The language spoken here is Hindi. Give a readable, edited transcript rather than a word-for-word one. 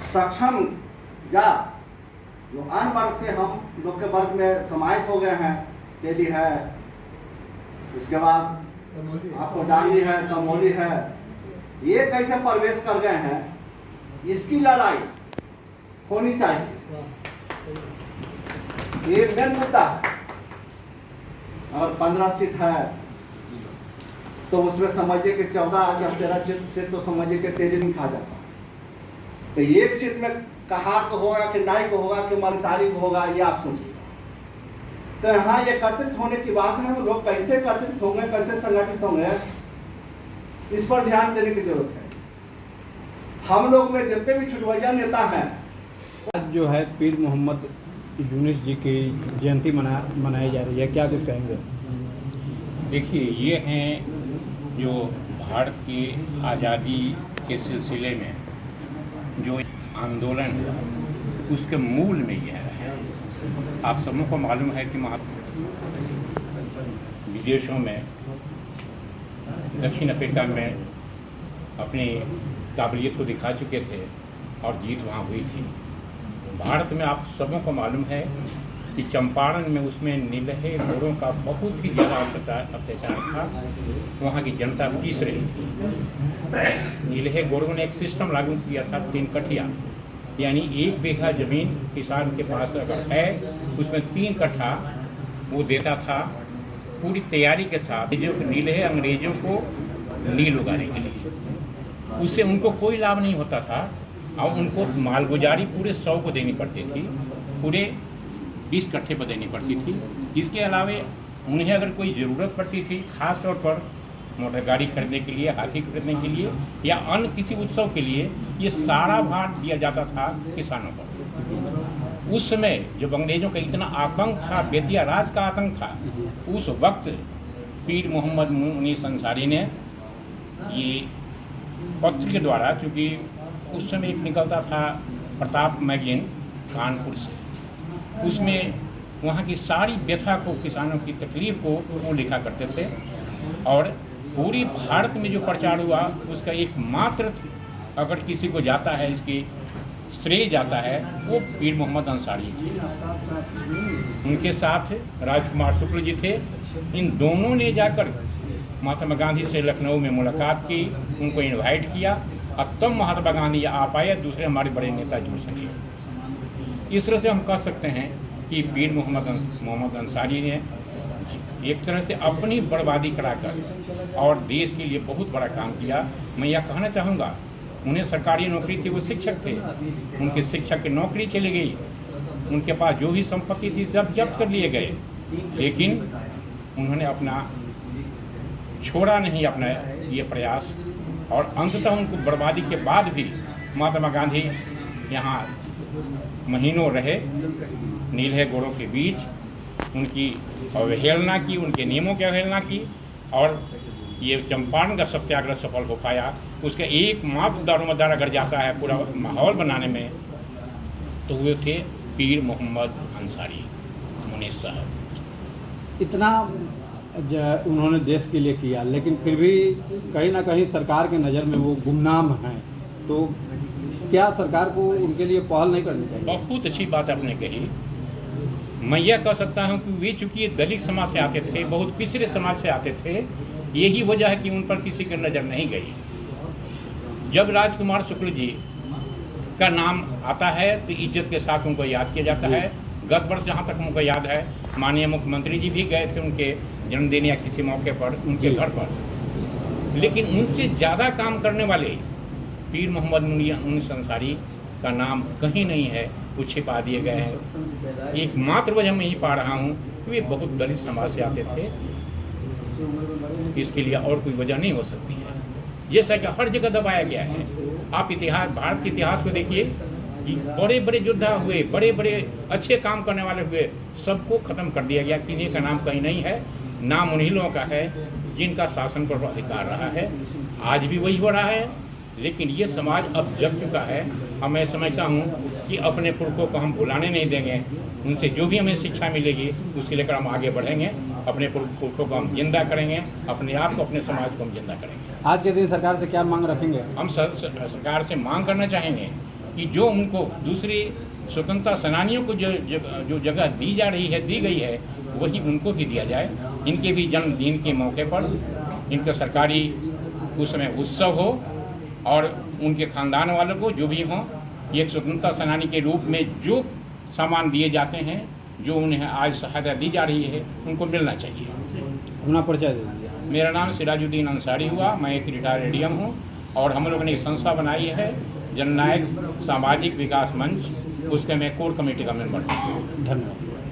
सक्षम जात जो अन्य वर्ग से हम लोग के वर्ग में समाहित हो गए हैं, तेली है, उसके बाद आपको डांगी है, तमोली है, ये कैसे प्रवेश कर गए हैं, इसकी लड़ाई होनी चाहिए। ये मेन मुद्दा है। अगर 15 सीट है तो उसमें समझिए कि 14 या 13 सीट तो समझिए कि तेजी में खा जाता है। तो एक सीट में कहार को होगा कि नाई को होगा कि मनसारी को होगा, ये आप सोचिए। तो यहाँ एकत्रित होने की बात है, हम लोग कैसे एकत्रित होंगे, कैसे संगठित होंगे, इस पर ध्यान देने की जरूरत है। हम लोग में जितने भी छुटवैया नेता हैं, आज जो है पीर मोहम्मद यूनुस जी की जयंती मनाई जा रही है, क्या कुछ कहेंगे? देखिए, ये हैं जो भारत की आज़ादी के सिलसिले में जो आंदोलन हुआ, उसके मूल में यह है। आप सबों को मालूम है कि विदेशों में, दक्षिण अफ्रीका में अपनी काबिलियत को दिखा चुके थे और जीत वहाँ हुई थी। भारत में आप सबों को मालूम है कि चंपारण में उसमें नीलहे गोरों का बहुत ही ज़्यादा अत्याचार था। वहाँ की जनता पीस रही थी। नीलहे गोरों ने एक सिस्टम लागू किया था, 3 कठिया, यानी 1 बीघा ज़मीन किसान के पास अगर है उसमें 3 कट्ठा वो देता था, पूरी तैयारी के साथ। जो नीलहे अंग्रेज़ों को नील उगाने के लिए, उससे उनको कोई लाभ नहीं होता था और उनको मालगुजारी पूरे 100 को देनी पड़ती थी, पूरे 20 कट्ठे पर देनी पड़ती थी। इसके अलावे उन्हें अगर कोई ज़रूरत पड़ती थी, ख़ास तौर पर मोटर गाड़ी खरीदने के लिए, हाथी खरीदने के लिए या अन्य किसी उत्सव के लिए, ये सारा भार दिया जाता था किसानों को। उस समय जब अंग्रेज़ों का इतना आतंक था, बेतिया राज का आतंक था, उस वक्त पीर मोहम्मद यूनुस अंसारी ने ये पत्र के द्वारा, चूँकि उस समय एक निकलता था प्रताप मैगजीन कानपुर से, उसमें वहाँ की सारी व्यथा को, किसानों की तकलीफ़ को वो लिखा करते थे। और पूरी भारत में जो प्रचार हुआ उसका एकमात्र अगर किसी को जाता है, इसकी श्रेय जाता है, वो पीर मोहम्मद अंसारी थे। उनके साथ राजकुमार शुक्ल जी थे। इन दोनों ने जाकर महात्मा गांधी से लखनऊ में मुलाकात की, उनको इनवाइट किया और तब महात्मा गांधी आ पाए, दूसरे हमारे बड़े नेता जुड़ सके। इस तरह से हम कह सकते हैं कि पीर मोहम्मद अंसारी ने एक तरह से अपनी बर्बादी कराकर और देश के लिए बहुत बड़ा काम किया। मैं यह कहना चाहूँगा, उन्हें सरकारी नौकरी थी, वो शिक्षक थे, उनके शिक्षक की नौकरी चली गई, उनके पास जो भी संपत्ति थी सब जब्त कर लिए गए, लेकिन उन्होंने अपना छोड़ा नहीं अपना ये प्रयास। और अंततः उनको बर्बादी के बाद भी महात्मा गांधी यहाँ महीनों रहे, नीलहे गोरों के बीच, उनकी अवहेलना की, उनके नियमों की अवहेलना की, और ये चंपारण का सत्याग्रह सफल हो पाया। उसका एकमात्र दारोमदार अगर जाता है पूरा माहौल बनाने में, तो वे थे पीर मोहम्मद अंसारी मुनीस साहब। इतना उन्होंने देश के लिए किया, लेकिन फिर भी कहीं ना कहीं सरकार के नज़र में वो गुमनाम हैं। तो क्या सरकार को उनके लिए पहल नहीं करनी चाहिए? बहुत अच्छी बात आपने कही। मैं यह कह सकता हूं कि वे चूँकि दलित समाज से आते थे, बहुत पिछड़े समाज से आते थे, यही वजह है कि उन पर किसी की नज़र नहीं गई। जब राजकुमार शुक्ल जी का नाम आता है तो इज्जत के साथ उनको याद किया जाता है। गत वर्ष जहाँ तक मुझको याद है, माननीय मुख्यमंत्री जी भी गए थे उनके जन्मदिन या किसी मौके पर उनके घर पर, लेकिन उनसे ज़्यादा काम करने वाले पीर मोहम्मद यूनुस अंसारी का नाम कहीं नहीं है, वो छिपा दिए गए हैं। एकमात्र वजह मैं यही पा रहा हूँ कि वे बहुत दलित समाज से आते थे, इसके लिए और कोई वजह नहीं हो सकती है। जैसा कि हर जगह दबाया गया है। आप इतिहास, भारत के इतिहास को देखिए कि बड़े बड़े योद्धा हुए, बड़े बड़े अच्छे काम करने वाले हुए, सबको ख़त्म कर दिया गया। किन्हीं का नाम कहीं नहीं है, नाम उन्हीं लोगों का है जिनका शासन पर अधिकार रहा है। आज भी वही हो रहा है, लेकिन ये समाज अब जग चुका है। अब मैं समझता हूँ कि अपने पुरखों को हम भुलाने नहीं देंगे। उनसे जो भी हमें शिक्षा मिलेगी उसके लेकर हम आगे बढ़ेंगे, अपने पुरखों को हम जिंदा करेंगे, अपने आप को, अपने समाज को हम जिंदा करेंगे। आज के दिन सरकार से क्या मांग रखेंगे? हम सरकार से मांग करना चाहेंगे कि जो उनको दूसरे स्वतंत्रता सेनानियों को जो जगह दी जा रही है, दी गई है, वही उनको भी दिया जाए। इनके भी जन्मदिन के मौके पर इनका सरकारी उस समय उत्सव हो और उनके खानदान वालों को जो भी हों, ये स्वतंत्रता सेनानी के रूप में जो सामान दिए जाते हैं, जो उन्हें आज सहायता दी जा रही है, उनको मिलना चाहिए। अपना परिचय दे दीजिए। मेरा नाम सिराजुद्दीन अंसारी हुआ, मैं एक रिटायर्ड एडीएम हूँ और हम लोगों ने एक संस्था बनाई है जननायक सामाजिक विकास मंच, उसके मैं कोर कमेटी का मेंबर हूँ। धन्यवाद।